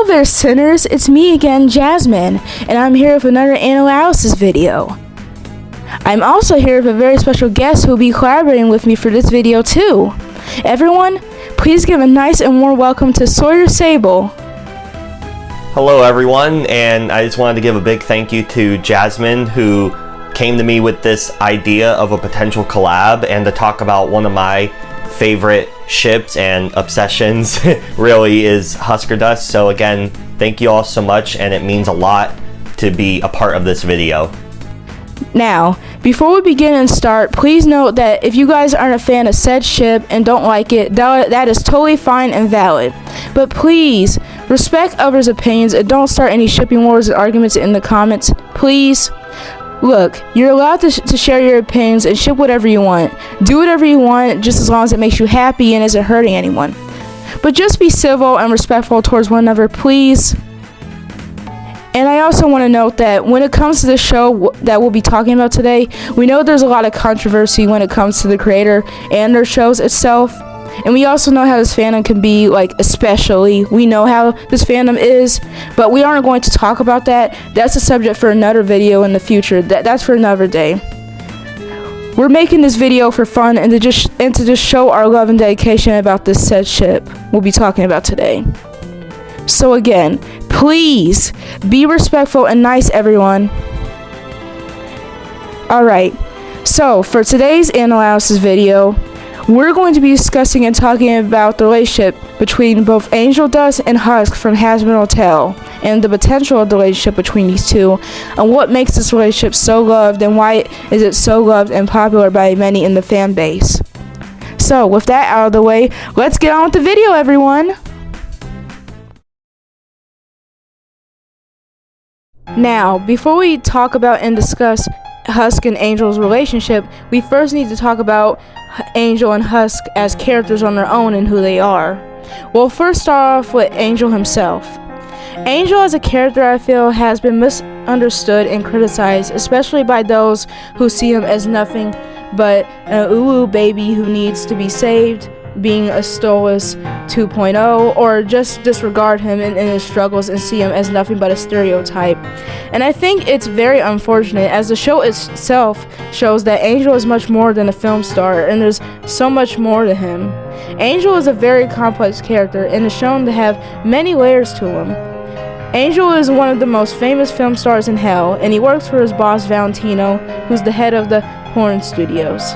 Hello there, sinners, it's me again, Jasmine, and I'm here with another analysis video. I'm also here with a very special guest who will be collaborating with me for this video too. Everyone, please give a nice and warm welcome to Sawyer Sabol. Hello everyone, and I just wanted to give a big thank you to Jasmine, who came to me with this idea of a potential collab and to talk about one of my favorite ships and obsessions really is Huskerdust. So again, thank you all so much, and it means a lot to be a part of this video. Now, before we begin and start, please note that if you guys aren't a fan of said ship and don't like it, that is totally fine and valid. But please, respect others' opinions and don't start any shipping wars and arguments in the comments, please. Look, you're allowed to share your opinions and ship whatever you want. Do whatever you want, just as long as it makes you happy and isn't hurting anyone. But just be civil and respectful towards one another, please. And I also want to note that when it comes to the show that we'll be talking about today, we know there's a lot of controversy when it comes to the creator and their shows itself. And we also know how this fandom can be, we know how this fandom is, but we aren't going to talk about that. That's a subject for another video in the future. That's for another day. We're making this video for fun and to just show our love and dedication about this said ship we'll be talking about today. So again, please be respectful and nice, everyone. Alright, so for today's analysis video, we're going to be discussing and talking about the relationship between both Angeldust and Husk from Hazbin Hotel, and the potential of the relationship between these two, and what makes this relationship so loved, and why is it so loved and popular by many in the fan base. So, with that out of the way, let's get on with the video, everyone! Now, before we talk about and discuss Husk and Angel's relationship, we first need to talk about Angel and Husk as characters on their own and who they are. We'll first start off with Angel himself. Angel as a character, I feel, has been misunderstood and criticized, especially by those who see him as nothing but an uwu baby who needs to be saved, being a Stolas 2.0, or just disregard him in his struggles and see him as nothing but a stereotype. And I think it's very unfortunate, as the show itself shows that Angel is much more than a film star, and there's so much more to him. Angel is a very complex character and is shown to have many layers to him. Angel is one of the most famous film stars in hell, and he works for his boss Valentino, who's the head of the Horn Studios.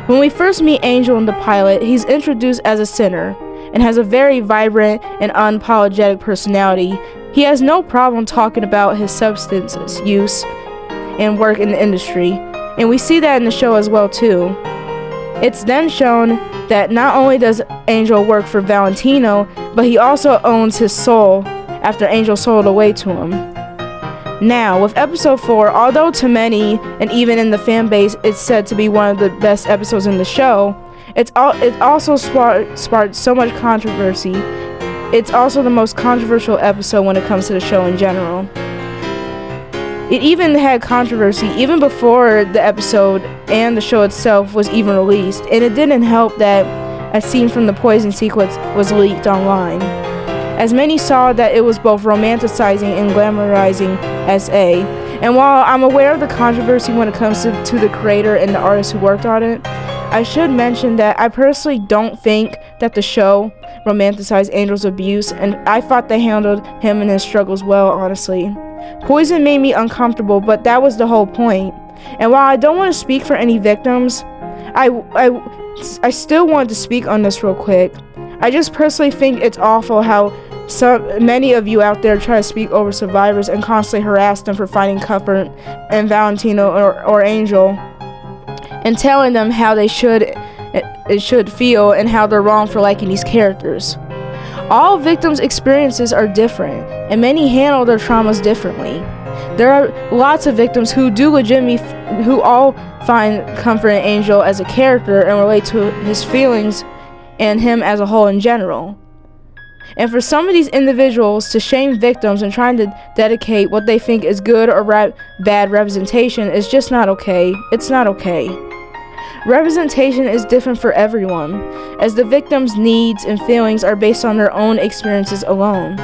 When we first meet Angel in the pilot, he's introduced as a sinner and has a very vibrant and unapologetic personality. He has no problem talking about his substance use and work in the industry, and we see that in the show as well too. It's then shown that not only does Angel work for Valentino, but he also owns his soul after Angel sold away to him. Now, with episode 4, although to many, and even in the fan base, it's said to be one of the best episodes in the show, it also sparked so much controversy. It's also the most controversial episode when it comes to the show in general. It even had controversy even before the episode and the show itself was even released, and it didn't help that a scene from the poison sequence was leaked online, as many saw that it was both romanticizing and glamorizing SA. And while I'm aware of the controversy when it comes to the creator and the artist who worked on it, I should mention that I personally don't think that the show romanticized Angel's abuse, and I thought they handled him and his struggles well, honestly. Poison made me uncomfortable, but that was the whole point. And while I don't want to speak for any victims, I still want to speak on this real quick. I just personally think it's awful how many of you out there try to speak over survivors and constantly harass them for finding comfort in Valentino or Angel, and telling them how they should feel and how they're wrong for liking these characters. All victims' experiences are different, and many handle their traumas differently. There are lots of victims who all find comfort in Angel as a character and relate to his feelings and him as a whole in general. And for some of these individuals to shame victims and trying to dedicate what they think is good or bad representation is just not okay. It's not okay. Representation is different for everyone, as the victim's needs and feelings are based on their own experiences alone.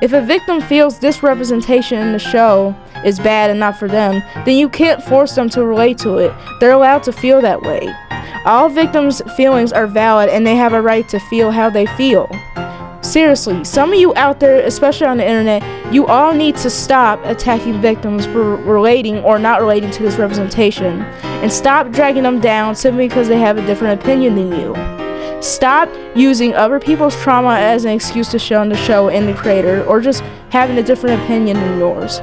If a victim feels this representation in the show is bad and not for them, then you can't force them to relate to it. They're allowed to feel that way. All victims' feelings are valid and they have a right to feel how they feel. Seriously, some of you out there, especially on the internet, you all need to stop attacking victims for relating or not relating to this representation, and stop dragging them down simply because they have a different opinion than you. Stop using other people's trauma as an excuse to shun the show and the creator, or just having a different opinion than yours.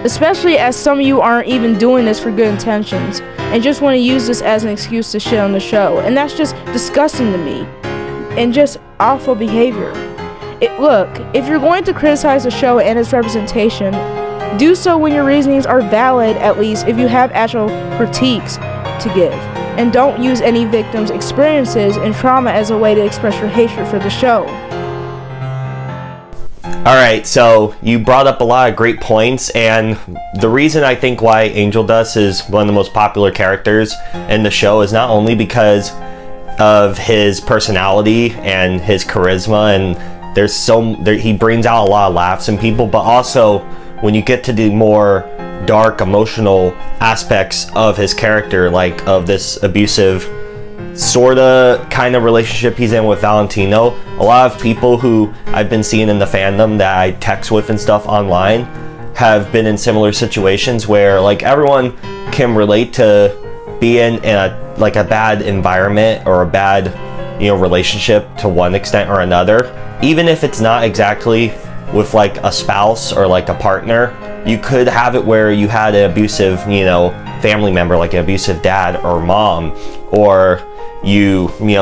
Especially as some of you aren't even doing this for good intentions, and just want to use this as an excuse to shit on the show, and that's just disgusting to me, and just awful behavior. Look, if you're going to criticize the show and its representation, do so when your reasonings are valid, at least if you have actual critiques to give. And don't use any victim's experiences and trauma as a way to express your hatred for the show. Alright, so you brought up a lot of great points, and the reason I think why Angeldust is one of the most popular characters in the show is not only because of his personality and his charisma, and he brings out a lot of laughs in people, but also when you get to the more dark emotional aspects of his character, like of this abusive sorta kind of relationship he's in with Valentino. A lot of people who I've been seeing in the fandom that I text with and stuff online have been in similar situations where like everyone can relate to being in a bad environment or a bad relationship to one extent or another. Even if it's not exactly with like a spouse or like a partner, you could have it where you had an abusive family member, like an abusive dad or mom, or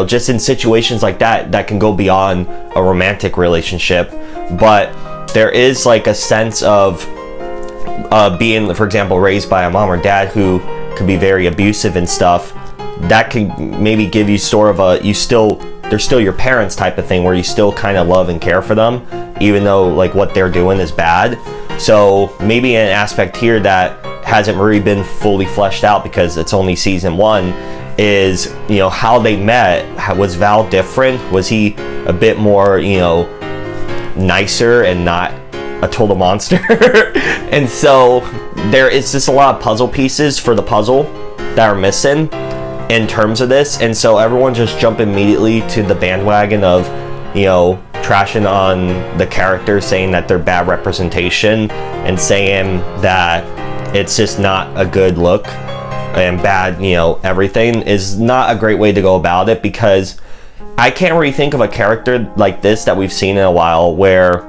just in situations like that can go beyond a romantic relationship. But there is like a sense of being, for example, raised by a mom or dad who could be very abusive and stuff. That can maybe give you sort of they're still your parents type of thing, where you still kind of love and care for them, even though like what they're doing is bad. So maybe an aspect here that hasn't really been fully fleshed out because it's only season 1 is how they met. Was Val different? Was he a bit more nicer and not a total monster? And so there is just a lot of puzzle pieces for the puzzle that are missing in terms of this, and so everyone just jumped immediately to the bandwagon of trashing on the characters, saying that they're bad representation and saying that it's just not a good look and bad everything is not a great way to go about it, because I can't really think of a character like this that we've seen in a while where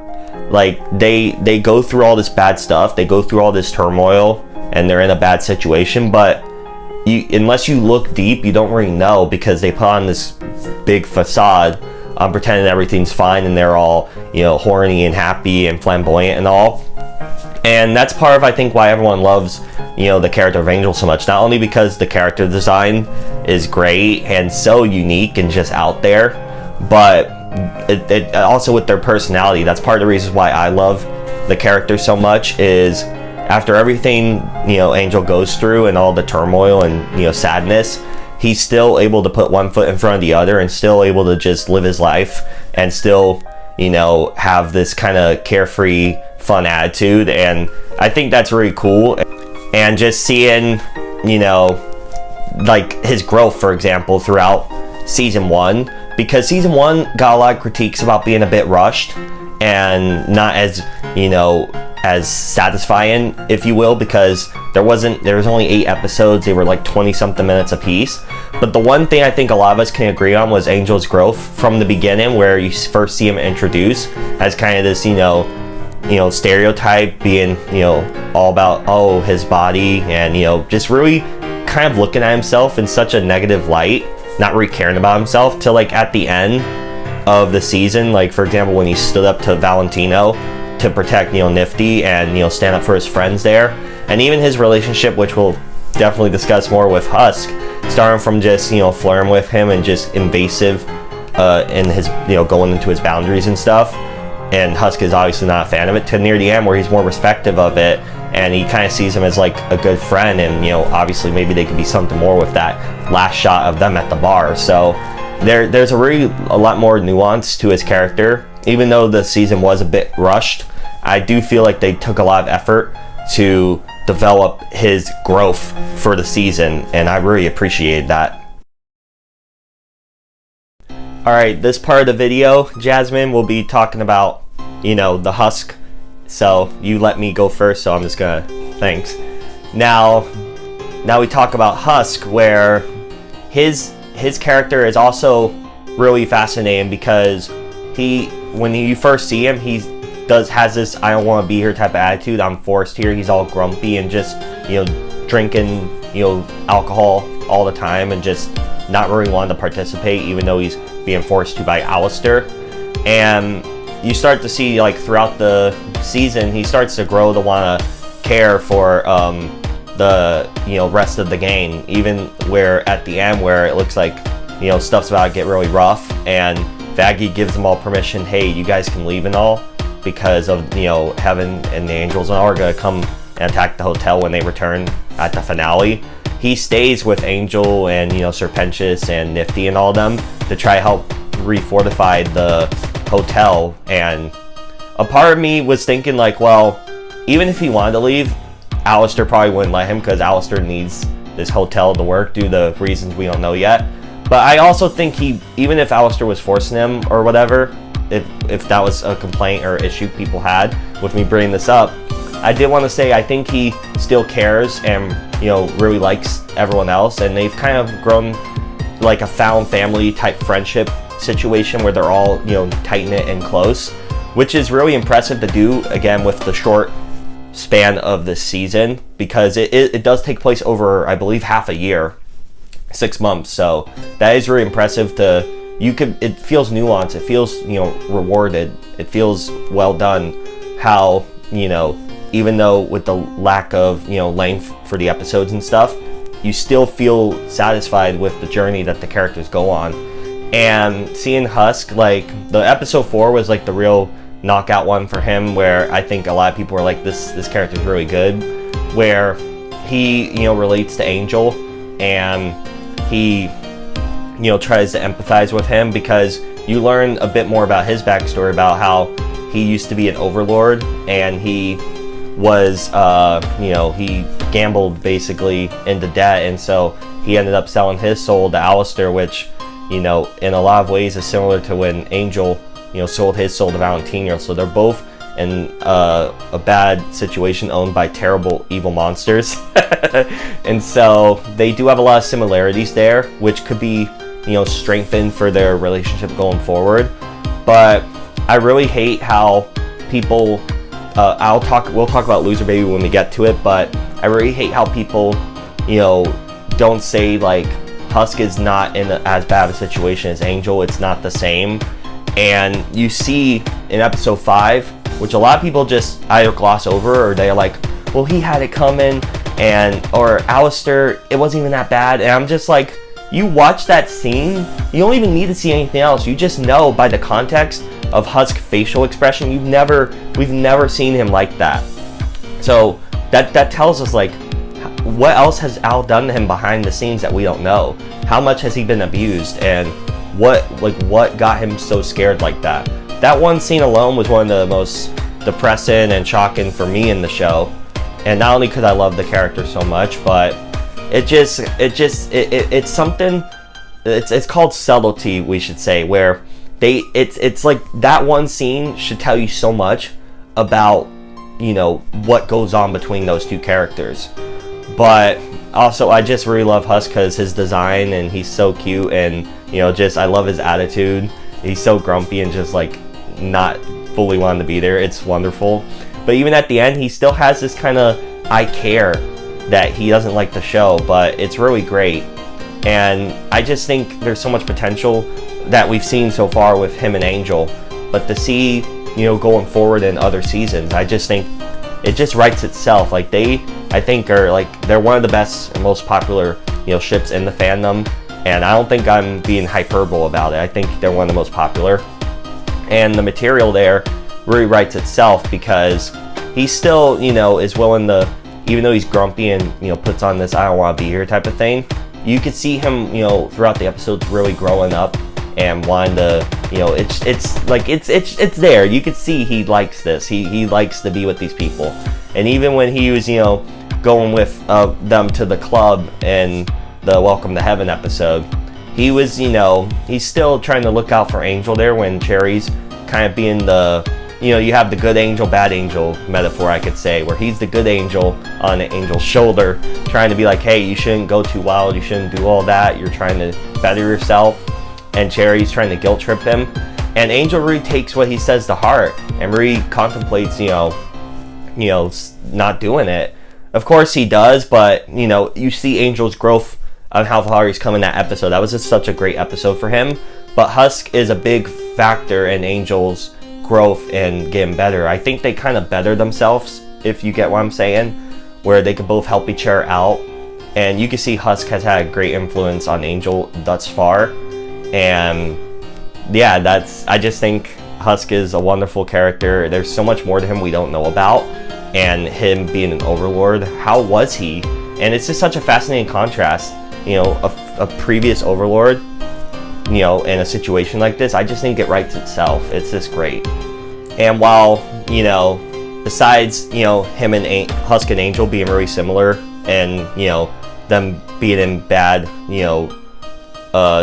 like they go through all this bad stuff, they go through all this turmoil, and they're in a bad situation, but unless you look deep, you don't really know, because they put on this big facade pretending everything's fine and they're all horny and happy and flamboyant and all. And that's part of I think why everyone loves the character of Angel so much, not only because the character design is great and so unique and just out there, but it also with their personality. That's part of the reasons why I love the character so much, is after everything Angel goes through and all the turmoil and sadness, he's still able to put one foot in front of the other and still able to just live his life and still have this kind of carefree, fun attitude. And I think that's really cool. And just seeing like his growth, for example, throughout season 1, because season 1 got a lot of critiques about being a bit rushed and not as as satisfying, if you will, because there was only 8 episodes. They were like 20 something minutes a piece. But the one thing I think a lot of us can agree on was Angel's growth from the beginning, where you first see him introduced as kind of this stereotype, being all about his body, and just really kind of looking at himself in such a negative light, not really caring about himself, till like at the end of the season, like for example when he stood up to Valentino to protect Nifty and stand up for his friends there. And even his relationship, which we'll definitely discuss more with Husk, starting from just flirting with him and just invasive in his going into his boundaries and stuff, and Husk is obviously not a fan of it, to near the end where he's more respectful of it and he kind of sees him as like a good friend, and obviously maybe they could be something more with that last shot of them at the bar. So there's a lot more nuance to his character even though the season was a bit rushed, I do feel like they took a lot of effort to develop his growth for the season, and I really appreciated that. Alright, this part of the video, Jasmine, will be talking about, the Husk. So you let me go first, so I'm just gonna, thanks. Now we talk about Husk, where his character is also really fascinating because when you first see him, has this I don't want to be here type of attitude. I'm forced here. He's all grumpy and just drinking alcohol all the time and just not really wanting to participate, even though he's being forced to by Alistair. And you start to see, like, throughout the season, he starts to grow to want to care for the rest of the gang, even where at the end where it looks like stuff's about to get really rough, and Vaggie gives them all permission. Hey, you guys can leave and all, because of Heaven and the Angels and all are gonna come and attack the hotel when they return at the finale. He stays with Angel and Serpentious and Nifty and all them to try to help refortify the hotel. And a part of me was thinking, like, well, even if he wanted to leave, Alistair probably wouldn't let him, because Alistair needs this hotel to work due to the reasons we don't know yet. But I also think even if Alistair was forcing him or whatever, if that was a complaint or issue people had with me bringing this up, I did want to say I think he still cares and really likes everyone else, and they've kind of grown like a found family type friendship situation where they're all tight-knit and close, which is really impressive to do, again, with the short span of this season, because it does take place over, I believe, half a year, 6 months. So that is really impressive. It feels nuanced, it feels rewarded, it feels well done, how even though with the lack of length for the episodes and stuff, you still feel satisfied with the journey that the characters go on. And seeing Husk, like, the episode 4 was like the real knockout one for him, where I think a lot of people were like, this character's really good, where he relates to Angel, and he tries to empathize with him, because you learn a bit more about his backstory, about how he used to be an overlord, and he was he gambled basically into debt, and so he ended up selling his soul to Alistair, which in a lot of ways is similar to when Angel sold his soul to Valentino. So they're both in a bad situation, owned by terrible evil monsters. And so they do have a lot of similarities there, which could be strengthened for their relationship going forward. But I really hate how people we'll talk about Loser Baby when we get to it, but I really hate how people don't say, like, Husk is not in as bad of a situation as Angel. It's not the same. And you see in episode 5, which a lot of people just either gloss over, or they're like, well, he had it coming, or Alistair, it wasn't even that bad. And I'm just like, you watch that scene, you don't even need to see anything else. You just know by the context of Husk's facial expression, we've never seen him like that. So that tells us, like, what else has Al done to him behind the scenes that we don't know? How much has he been abused, and what got him so scared like that? That one scene alone was one of the most depressing and shocking for me in the show. And not only because I love the character so much, but it's something. It's called subtlety, we should say, where it's like that one scene should tell you so much about what goes on between those two characters. But also, I just really love Husk because his design, and he's so cute, and I love his attitude. He's so grumpy and just like not fully wanting to be there. It's wonderful. But even at the end, he still has this kind of I care that he doesn't like the show, but it's really great. And I just think there's so much potential that we've seen so far with him and Angel, but to see going forward in other seasons, I just think it just writes itself. Like, I think they're one of the best and most popular ships in the fandom, and I don't think I'm being hyperbole about it. I think they're one of the most popular, and the material there really writes itself, because he still is willing to, even though he's grumpy and puts on this I don't want to be here type of thing, you could see him throughout the episodes really growing up and wanting to it's like it's there. You could see he likes this. He likes to be with these people. And even when he was going with them to the club in the Welcome to Heaven episode, he was he's still trying to look out for Angel there, when Cherry's kind of being the you have the good angel, bad angel metaphor, I could say, where he's the good angel on Angel's shoulder, trying to be like, hey, you shouldn't go too wild, you shouldn't do all that, you're trying to better yourself. And Cherry's trying to guilt trip him. And Angel really takes what he says to heart and really contemplates, not doing it. Of course he does, but, you see Angel's growth on how far he's come in that episode. That was just such a great episode for him. But Husk is a big factor in Angel's growth and getting better. I think they kind of better themselves, if you get what I'm saying, where they can both help each other out. And you can see Husk has had a great influence on Angel thus far. And yeah, I just think Husk is a wonderful character. There's so much more to him we don't know about. And him being an overlord, how was he? And it's just such a fascinating contrast. A previous overlord, in a situation like this, I just think it writes itself. It's just great. And while, besides, him and Husk and Angel being really similar, and, them being in bad,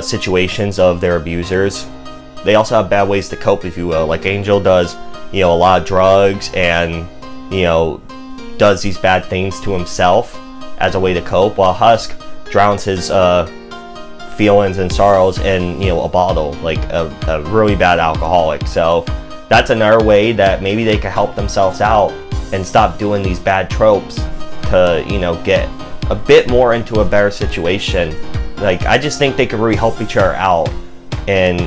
situations of their abusers, they also have bad ways to cope, if you will. Like Angel does, a lot of drugs and, does these bad things to himself as a way to cope, while Husk drowns his, feelings and sorrows in a bottle, like a really bad alcoholic. So that's another way that maybe they could help themselves out and stop doing these bad tropes to get a bit more into a better situation. Like, I just think they could really help each other out and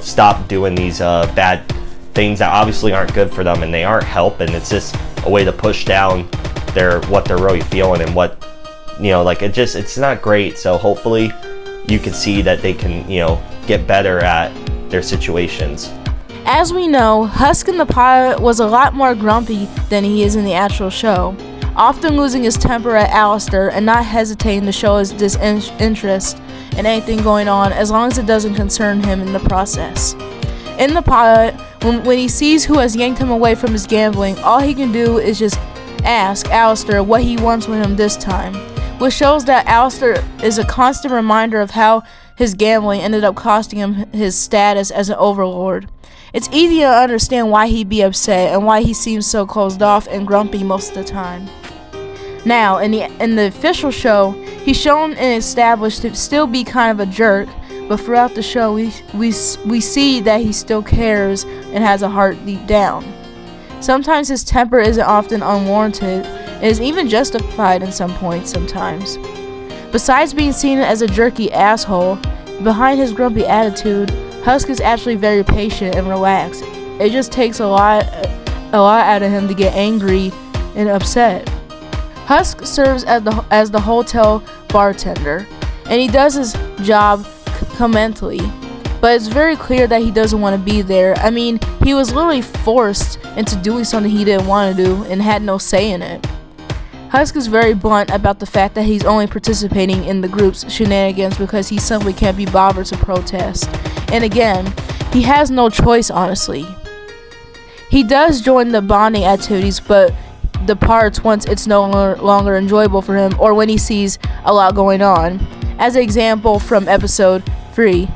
stop doing these bad things that obviously aren't good for them and they aren't helping. It's just a way to push down what they're really feeling and what it's not great. So hopefully you can see that they can, get better at their situations. As we know, Husk in the pilot was a lot more grumpy than he is in the actual show, often losing his temper at Alistair and not hesitating to show his disinterest in anything going on as long as it doesn't concern him in the process. In the pilot, when he sees who has yanked him away from his gambling, all he can do is just ask Alistair what he wants with him this time, which shows that Alistair is a constant reminder of how his gambling ended up costing him his status as an overlord. It's easy to understand why he'd be upset and why he seems so closed off and grumpy most of the time. Now, in the official show, he's shown and established to still be kind of a jerk, but throughout the show we see that he still cares and has a heart deep down. Sometimes his temper isn't often unwarranted, and is even justified in some points sometimes. Besides being seen as a jerky asshole, behind his grumpy attitude, Husk is actually very patient and relaxed. It just takes a lot out of him to get angry and upset. Husk serves as the hotel bartender, and he does his job commentally, but it's very clear that he doesn't want to be there. I mean, he was literally forced into doing something he didn't want to do and had no say in it. Husk is very blunt about the fact that he's only participating in the group's shenanigans because he simply can't be bothered to protest. And again, he has no choice, honestly. He does join the bonding activities, but departs once it's no longer enjoyable for him or when he sees a lot going on, as an example from episode 3.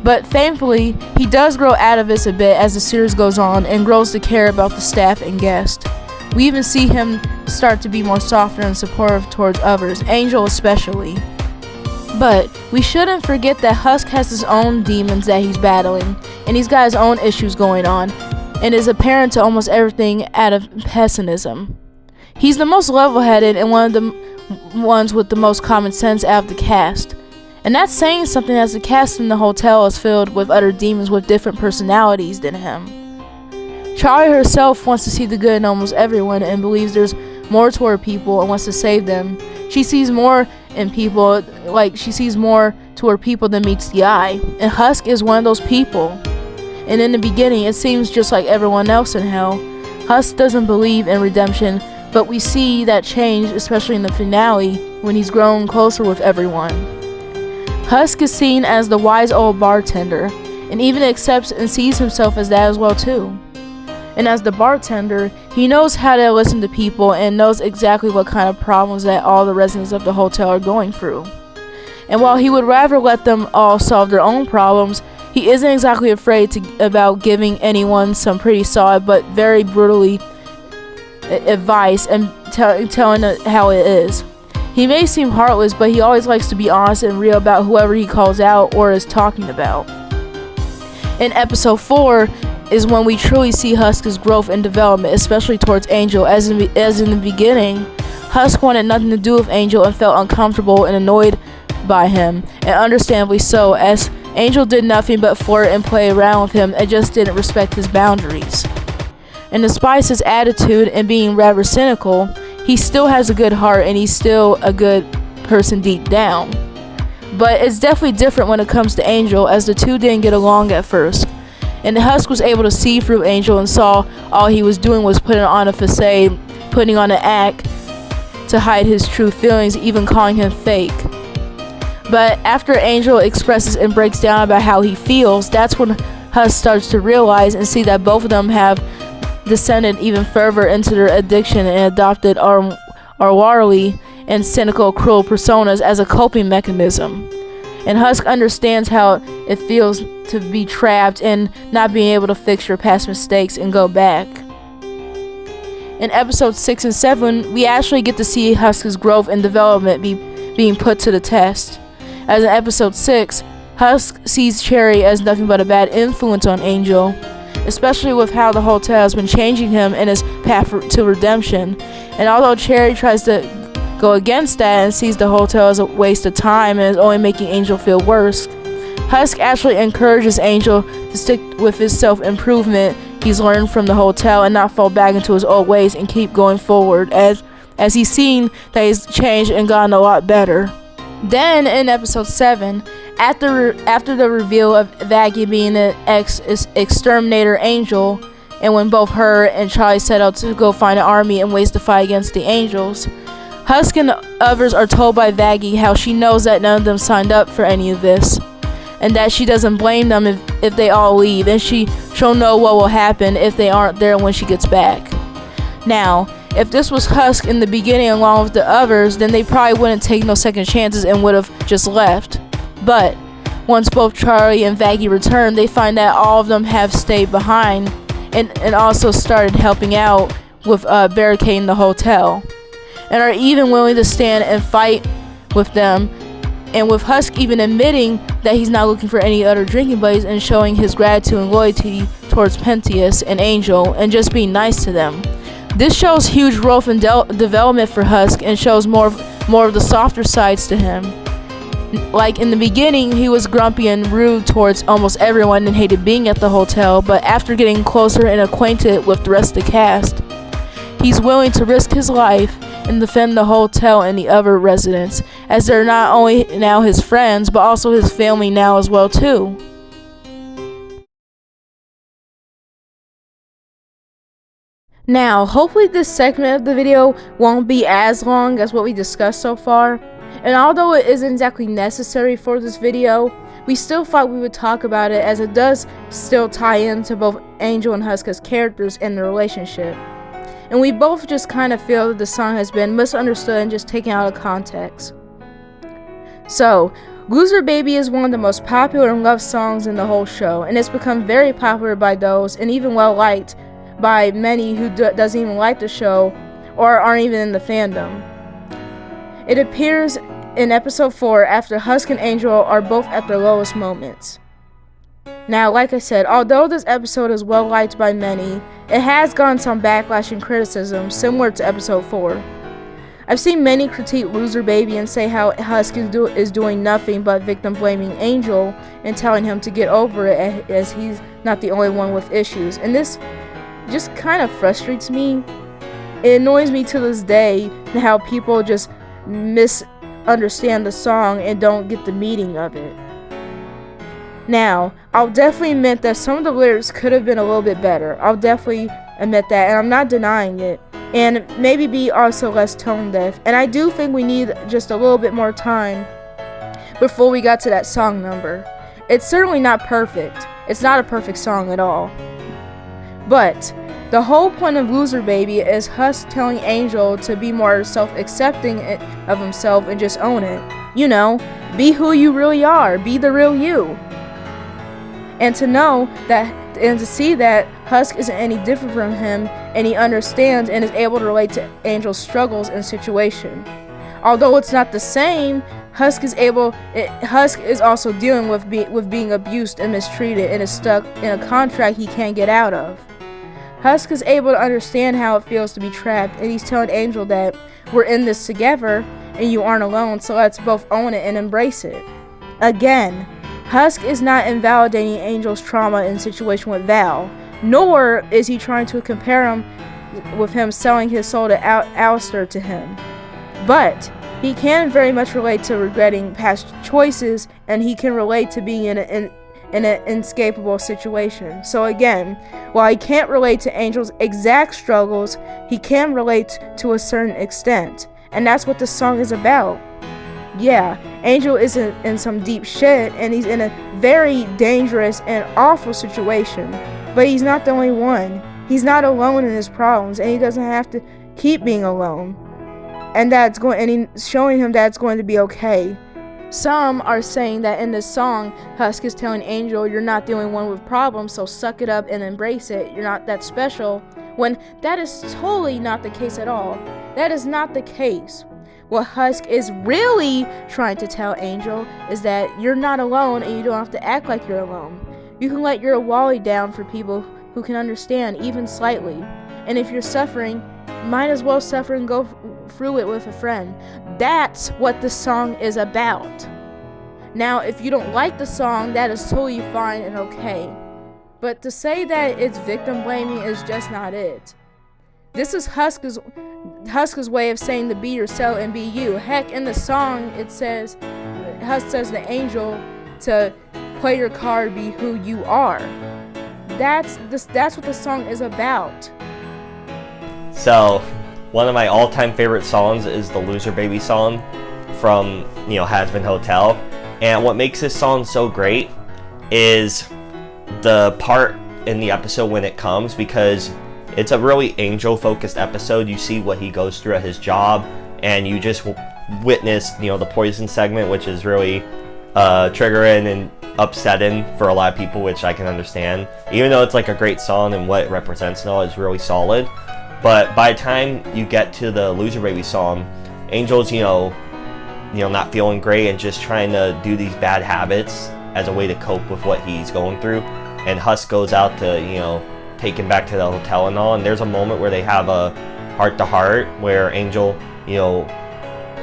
But thankfully, he does grow out of this a bit as the series goes on and grows to care about the staff and guests. We even see him start to be more softer and supportive towards others, Angel especially. But we shouldn't forget that Husk has his own demons that he's battling, and he's got his own issues going on, and is apparent to almost everything out of pessimism. He's the most level-headed and one of the ones with the most common sense out of the cast. And that's saying something, as the cast in the hotel is filled with other demons with different personalities than him. Charlie herself wants to see the good in almost everyone and believes there's more to her people and wants to save them. She sees more in people, like she sees more to her people than meets the eye. And Husk is one of those people. And in the beginning, it seems just like everyone else in hell. Husk doesn't believe in redemption, but we see that change, especially in the finale, when he's grown closer with everyone. Husk is seen as the wise old bartender, and even accepts and sees himself as that as well too. And as the bartender, he knows how to listen to people and knows exactly what kind of problems that all the residents of the hotel are going through. And while he would rather let them all solve their own problems, he isn't exactly afraid about giving anyone some pretty solid but very brutally advice and telling how it is. He may seem heartless, but he always likes to be honest and real about whoever he calls out or is talking about. In episode 4 is when we truly see Husk's growth and development, especially towards Angel. As in the beginning, Husk wanted nothing to do with Angel and felt uncomfortable and annoyed by him, and understandably so, as Angel did nothing but flirt and play around with him and just didn't respect his boundaries. And despite his attitude and being rather cynical, he still has a good heart and he's still a good person deep down. But it's definitely different when it comes to Angel, as the two didn't get along at first. And Husk was able to see through Angel and saw all he was doing was putting on a facade, putting on an act to hide his true feelings, even calling him fake. But after Angel expresses and breaks down about how he feels, that's when Husk starts to realize and see that both of them have descended even further into their addiction and adopted arwarly and cynical, cruel personas as a coping mechanism. And Husk understands how it feels to be trapped and not being able to fix your past mistakes and go back. In episodes 6 and 7, we actually get to see Husk's growth and development being put to the test. As in episode 6, Husk sees Cherry as nothing but a bad influence on Angel, especially with how the hotel has been changing him in his path to redemption. And although Cherry tries to go against that and sees the hotel as a waste of time and is only making Angel feel worse, Husk actually encourages Angel to stick with his self-improvement he's learned from the hotel and not fall back into his old ways and keep going forward, as he's seen that he's changed and gotten a lot better. Then in episode 7, after the reveal of Vaggie being an exterminator Angel, and when both her and Charlie set out to go find an army and ways to fight against the Angels, Husk and others are told by Vaggie how she knows that none of them signed up for any of this, and that she doesn't blame them if they all leave, and she'll know what will happen if they aren't there when she gets back. Now, if this was Husk in the beginning along with the others, then they probably wouldn't take no second chances and would have just left. But once both Charlie and Vaggie return, they find that all of them have stayed behind and also started helping out with barricading the hotel, and are even willing to stand and fight with them, and with Husk even admitting that he's not looking for any other drinking buddies and showing his gratitude and loyalty towards Pentheus and Angel and just being nice to them. This shows huge growth and development for Husk and shows more of the softer sides to him. Like in the beginning, he was grumpy and rude towards almost everyone and hated being at the hotel, but after getting closer and acquainted with the rest of the cast, he's willing to risk his life and defend the hotel and the other residents, as they're not only now his friends, but also his family now as well too. Now, hopefully this segment of the video won't be as long as what we discussed so far, and although it isn't exactly necessary for this video, we still thought we would talk about it, as it does still tie into both Angel and Husk as characters and their relationship. And we both just kind of feel that the song has been misunderstood and just taken out of context. So, Loser Baby is one of the most popular and loved songs in the whole show, and it's become very popular by those, and even well liked by many who doesn't even like the show or aren't even in the fandom. It appears in episode 4 after Husk and Angel are both at their lowest moments. Now, like I said, although this episode is well liked by many, it has gotten some backlash and criticism similar to episode 4. I've seen many critique Loser Baby and say how Husk is doing nothing but victim blaming Angel and telling him to get over it, as he's not the only one with issues, and this just kind of frustrates me. It annoys me to this day how people just misunderstand the song and don't get the meaning of it. Now, I'll definitely admit that some of the lyrics could have been a little bit better. I'll definitely admit that, and I'm not denying it. And maybe be also less tone deaf. And I do think we need just a little bit more time before we got to that song number. It's certainly not perfect. It's not a perfect song at all. But the whole point of Loser Baby is Husk telling Angel to be more self-accepting of himself and just own it. You know, be who you really are. Be the real you. And to know that, and to see that Husk isn't any different from him, and he understands and is able to relate to Angel's struggles and situation. Although it's not the same, Husk is also dealing with being abused and mistreated and is stuck in a contract he can't get out of. Husk is able to understand how it feels to be trapped, and he's telling Angel that we're in this together and you aren't alone, so let's both own it and embrace it. Again, Husk is not invalidating Angel's trauma and situation with Val, nor is he trying to compare him with him selling his soul to Alistair to him. But he can very much relate to regretting past choices, and he can relate to being in an inescapable situation. So again, while he can't relate to Angel's exact struggles, he can relate to a certain extent. And that's what the song is about. Yeah, Angel is in some deep shit, and he's in a very dangerous and awful situation. But he's not the only one. He's not alone in his problems, and he doesn't have to keep being alone. And he's showing him that it's going to be okay. Some are saying that in this song, Husk is telling Angel, you're not the only one with problems, so suck it up and embrace it. You're not that special. When that is totally not the case at all. That is not the case. What Husk is really trying to tell Angel is that you're not alone, and you don't have to act like you're alone. You can let your wally down for people who can understand, even slightly. And if you're suffering, might as well suffer and go through it with a friend. That's what the song is about. Now, if you don't like the song, that is totally fine and okay. But to say that it's victim blaming is just not it. This is Husk's way of saying to be yourself and be you. Heck, in the song, Husk says to Angel to play your card, be who you are. That's what the song is about. So, one of my all-time favorite songs is the Loser Baby song from, Hazbin Hotel. And what makes this song so great is the part in the episode when it comes, because it's a really Angel-focused episode. You see what he goes through at his job, and you just witness, the poison segment, which is really triggering and upsetting for a lot of people, which I can understand. Even though it's like a great song and what it represents and all is really solid. But by the time you get to the Loser Baby song, Angel's, not feeling great and just trying to do these bad habits as a way to cope with what he's going through. And Husk goes out to, take him back to the hotel and all. And there's a moment where they have a heart-to-heart where Angel,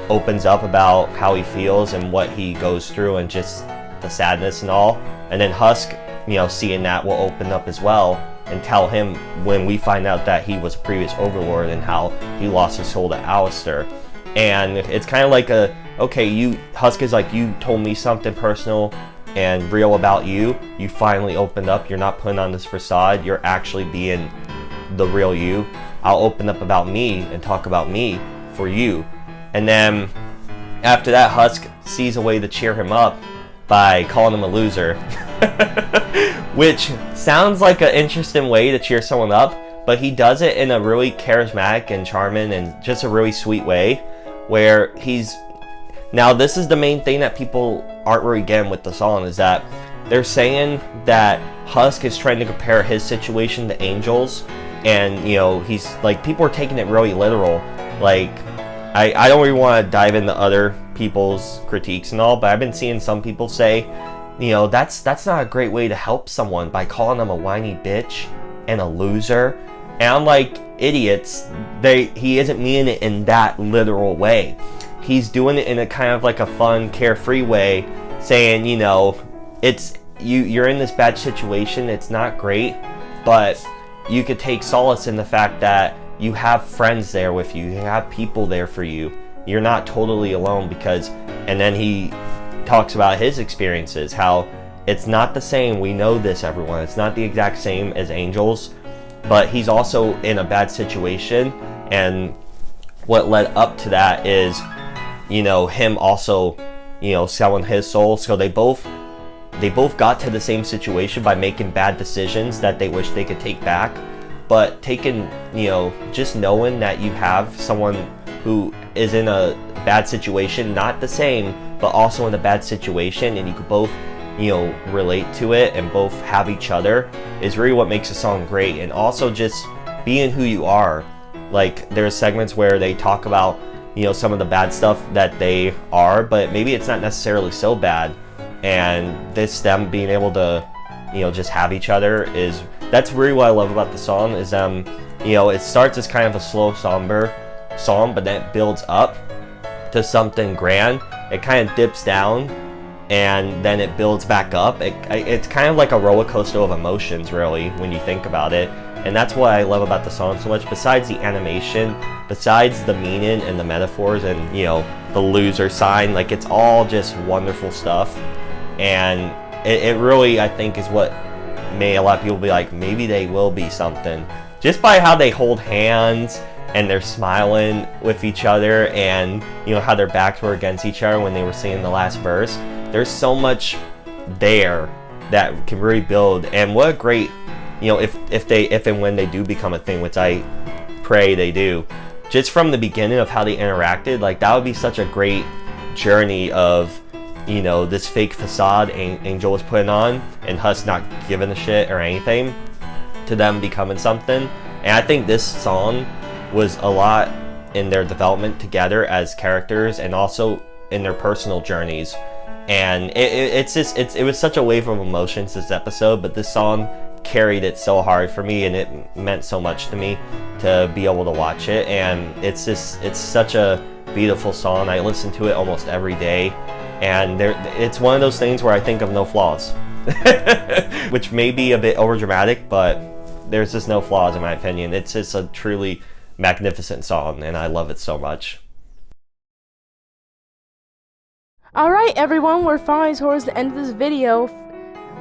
opens up about how he feels and what he goes through and just the sadness and all. And then Husk, seeing that, will open up as well and tell him when we find out that he was a previous overlord and how he lost his soul to Alistair. And it's kind of like Husk is like, you told me something personal and real about you. You finally opened up. You're not putting on this facade. You're actually being the real you. I'll open up about me and talk about me for you. And then after that, Husk sees a way to cheer him up by calling him a loser. Which sounds like an interesting way to cheer someone up, but he does it in a really charismatic and charming and just a really sweet way, where now this is the main thing that people aren't really getting with the song, is that they're saying that Husk is trying to compare his situation to Angel's, and he's like, people are taking it really literal. Like, I don't really want to dive into other people's critiques and all, but I've been seeing some people say, that's not a great way to help someone by calling them a whiny bitch and a loser. And I'm like, idiots. He isn't meaning it in that literal way. He's doing it in a kind of like a fun, carefree way, saying, it's you're in this bad situation. It's not great, but you could take solace in the fact that you have friends there with you. You have people there for you. You're not totally alone and then he talks about his experiences, how it's not the same. We know this, everyone. It's not the exact same as Angel's, but he's also in a bad situation. And what led up to that is, him also, selling his soul. So they both they both got to the same situation by making bad decisions that they wish they could take back. But taking, just knowing that you have someone who is in a bad situation, not the same, but also in a bad situation, and you could both, relate to it and both have each other, is really what makes a song great. And also just being who you are. Like, there's segments where they talk about, some of the bad stuff that they are, but maybe it's not necessarily so bad. And them being able to, just have each other that's really what I love about the song, is it starts as kind of a slow, somber song, but then it builds up to something grand. It kind of dips down, and then it builds back up. It's kind of like a roller coaster of emotions, really, when you think about it. And that's what I love about the song so much, besides the animation, besides the meaning and the metaphors and, the loser sign. Like, it's all just wonderful stuff. And it really, I think, is what made a lot of people be like, maybe they will be something. Just by how they hold hands and they're smiling with each other, and, how their backs were against each other when they were singing the last verse. There's so much there that can really build. And what a great, if and when they do become a thing, which I pray they do, just from the beginning of how they interacted, like, that would be such a great journey of, this fake facade Angel was putting on, and Husk not giving a shit or anything, to them becoming something. And I think this song was a lot in their development together as characters, and also in their personal journeys. And it was such a wave of emotions this episode, but this song carried it so hard for me, and it meant so much to me to be able to watch it. And it's such a beautiful song. I listen to it almost every day, and it's one of those things where I think of no flaws, which may be a bit overdramatic, but there's just no flaws in my opinion. It's just a truly magnificent song, and I love it so much. Alright everyone, we're finally towards the end of this video.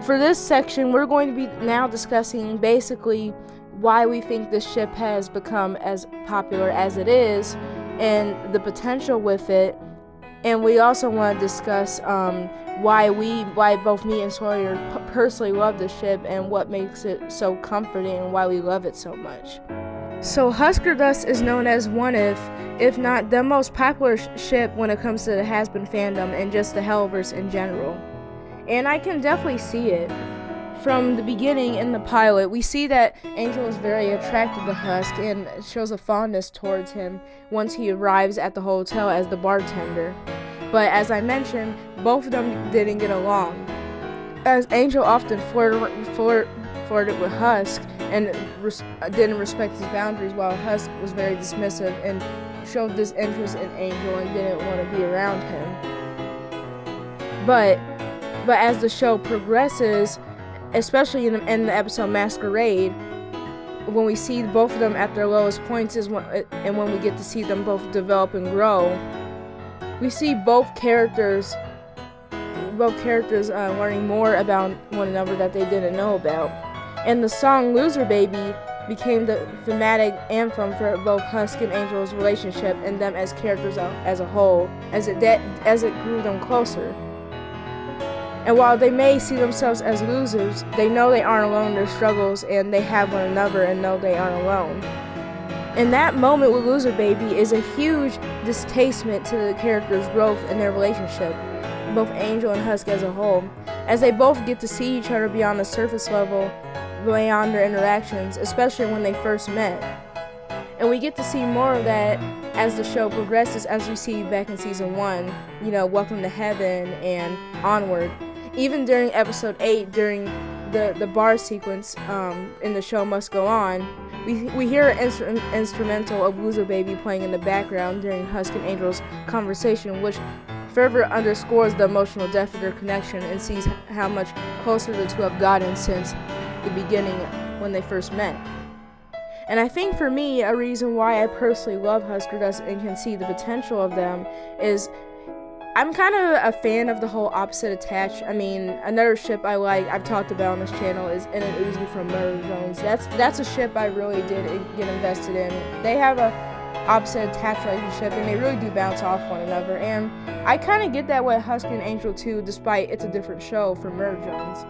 For this section, we're going to be now discussing basically why we think this ship has become as popular as it is, and the potential with it. And we also want to discuss why both me and Sawyer personally love this ship, and what makes it so comforting, and why we love it so much. So Huskerdust is known as one if not the most popular ship when it comes to the Hazbin fandom and just the Hellverse in general. And I can definitely see it. From the beginning in the pilot, we see that Angel is very attracted to Husk and shows a fondness towards him once he arrives at the hotel as the bartender. But as I mentioned, both of them didn't get along, as Angel often flirted with Husk and didn't respect his boundaries, while Husk was very dismissive and showed this interest in Angel and didn't want to be around him. But as the show progresses, especially in the episode Masquerade, when we see both of them at their lowest points and when we get to see them both develop and grow, we see both characters learning more about one another that they didn't know about. And the song Loser Baby became the thematic anthem for both Husk and Angel's relationship and them as characters as a whole, as it grew them closer. And while they may see themselves as losers, they know they aren't alone in their struggles, and they have one another and know they aren't alone. And that moment with Loser Baby is a huge distastement to the characters' growth in their relationship, both Angel and Husk as a whole, as they both get to see each other beyond the surface level, beyond their interactions, especially when they first met. And we get to see more of that as the show progresses, as we see back in season 1, Welcome to Heaven and onward. Even during episode 8, during the bar sequence in the show Must Go On, we hear an instrumental of Loser Baby playing in the background during Husk and Angel's conversation, which further underscores the emotional depth of their connection and sees how much closer the two have gotten since the beginning when they first met. And I think for me, a reason why I personally love Huskerdust and can see the potential of them is I'm kind of a fan of the whole opposite attach. I mean, another ship I like, I've talked about on this channel, is In an Uzi from Murder Drones. That's a ship I really did get invested in. They have opposite attached relationship, and they really do bounce off one another. And I kind of get that with Husk and Angel too, despite it's a different show for Mergeons.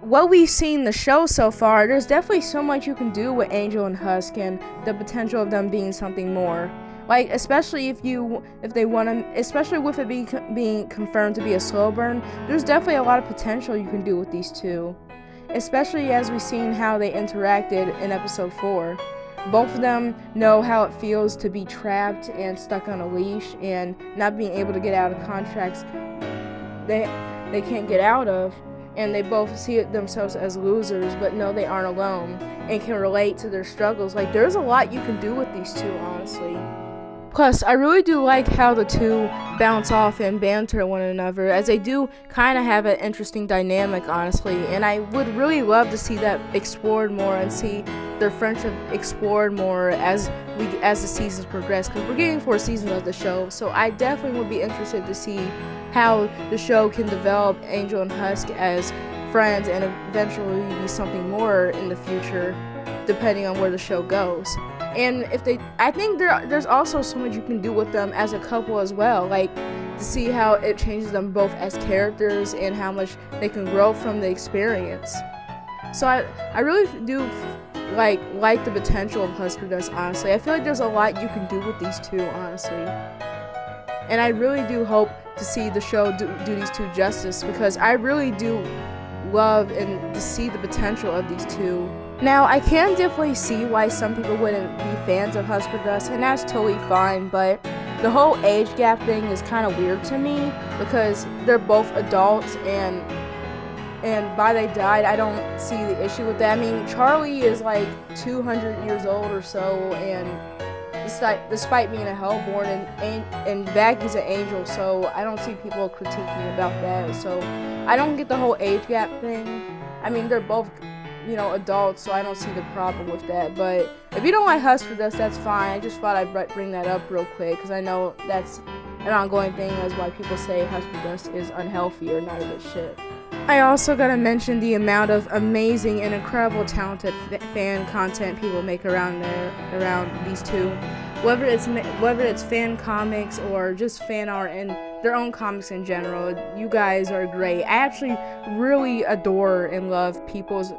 What we've seen in the show so far, there's definitely so much you can do with Angel and Husk and the potential of them being something more. Like, especially if they want to, especially with it being confirmed to be a slow burn, there's definitely a lot of potential you can do with these two. Especially as we've seen how they interacted in episode 4. Both of them know how it feels to be trapped and stuck on a leash and not being able to get out of contracts they can't get out of. And they both see it themselves as losers, but know they aren't alone and can relate to their struggles. Like, there's a lot you can do with these two, honestly. Plus, I really do like how the two bounce off and banter one another, as they do kind of have an interesting dynamic, honestly. And I would really love to see that explored more and see their friendship explored more as the seasons progress, because we're getting 4 seasons of the show. So I definitely would be interested to see how the show can develop Angel and Husk as friends and eventually be something more in the future, depending on where the show goes. And I think there's also so much you can do with them as a couple as well, like to see how it changes them both as characters and how much they can grow from the experience. So I really do like the potential of Huskerdust, honestly. I feel like there's a lot you can do with these two, honestly. And I really do hope to see the show do these two justice, because I really do love and to see the potential of these two. Now, I can definitely see why some people wouldn't be fans of Huskerdust, and that's totally fine, but the whole age gap thing is kind of weird to me, because they're both adults, and by they died, I don't see the issue with that. I mean, Charlie is like 200 years old or so, and despite being a Hellborn, and Vaggy's an angel, so I don't see people critiquing about that. So I don't get the whole age gap thing. I mean, they're both, adults, so I don't see the problem with that. But if you don't like Huskerdust, that's fine. I just thought I'd bring that up real quick, because I know that's an ongoing thing, as why people say Huskerdust is unhealthy or not a good shit. I also gotta mention the amount of amazing and incredible talented fan content people make around these two. Whether it's fan comics or just fan art and their own comics in general, you guys are great. I actually really adore and love people's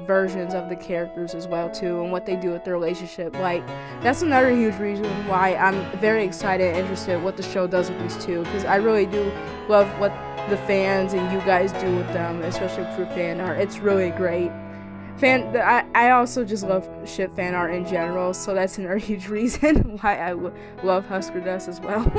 versions of the characters as well too, and what they do with their relationship. Like, that's another huge reason why I'm very excited and interested in what the show does with these two, because I really do love what the fans and you guys do with them, especially for fan art. It's really great. I also just love ship fan art in general, so that's another huge reason why I love Huskerdust as well.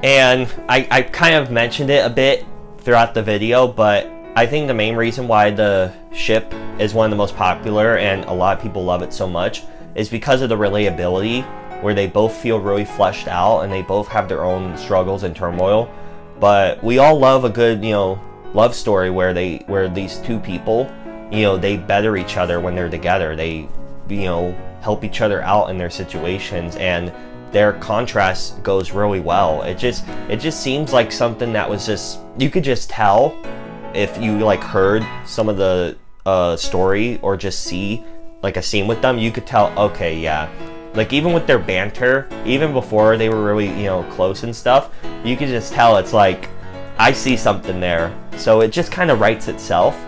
And I kind of mentioned it a bit throughout the video, but I think the main reason why the ship is one of the most popular and a lot of people love it so much is because of the relatability, where they both feel really fleshed out and they both have their own struggles and turmoil. But we all love a good, love story where these two people, they better each other when they're together. They, help each other out in their situations, and their contrast goes really well. It just seems like something that was just, you could just tell if you heard some of the story or just see a scene with them. You could tell, okay, yeah. Even with their banter, even before they were really, close and stuff, you could just tell it's like, I see something there. So it just kind of writes itself.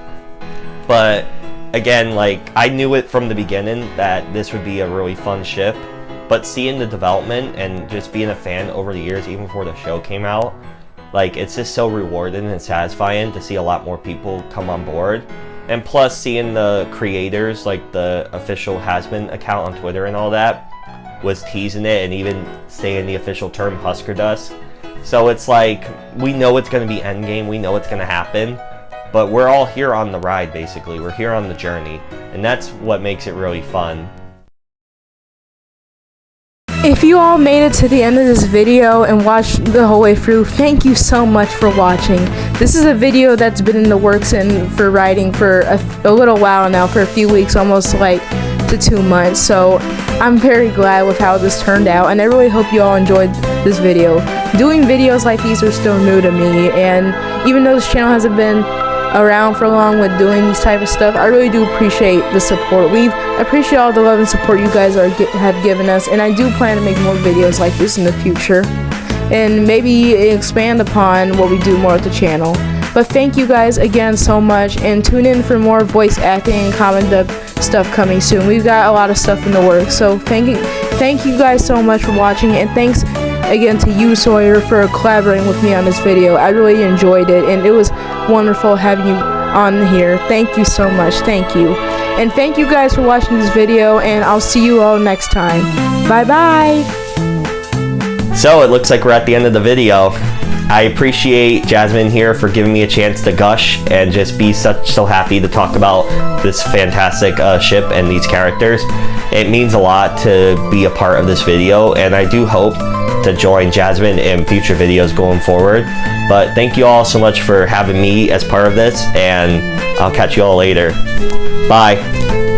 But again, I knew it from the beginning that this would be a really fun ship. But seeing the development and just being a fan over the years, even before the show came out, it's just so rewarding and satisfying to see a lot more people come on board. And plus, seeing the creators, the official Hazbin account on Twitter and all that, was teasing it and even saying the official term Huskerdust. So it's we know it's going to be endgame, we know it's going to happen, but we're all here on the ride, basically. We're here on the journey, and that's what makes it really fun. If you all made it to the end of this video and watched the whole way through, thank you so much for watching. This is a video that's been in the works and for writing for a little while now, for a few weeks, almost to 2 months. So I'm very glad with how this turned out, and I really hope you all enjoyed this video. Doing videos like these are still new to me, and even though this channel hasn't been around for long with doing these type of stuff. I really do appreciate the support. I appreciate all the love and support you guys have given us, and I do plan to make more videos like this in the future, and maybe expand upon what we do more at the channel. But thank you guys again so much, and tune in for more voice acting and common dub stuff coming soon. We've got a lot of stuff in the works, so thank you guys so much for watching, and thanks again to you, Sawyer, for collaborating with me on this video. I really enjoyed it, and it was wonderful having you on here. Thank you so much. Thank you. And thank you guys for watching this video, and I'll see you all next time. Bye bye. So it looks like we're at the end of the video. I appreciate Jasmine here for giving me a chance to gush and just be so happy to talk about this fantastic ship and these characters. It means a lot to be a part of this video, and I do hope to join Jasmine in future videos going forward. But thank you all so much for having me as part of this, and I'll catch you all later. Bye.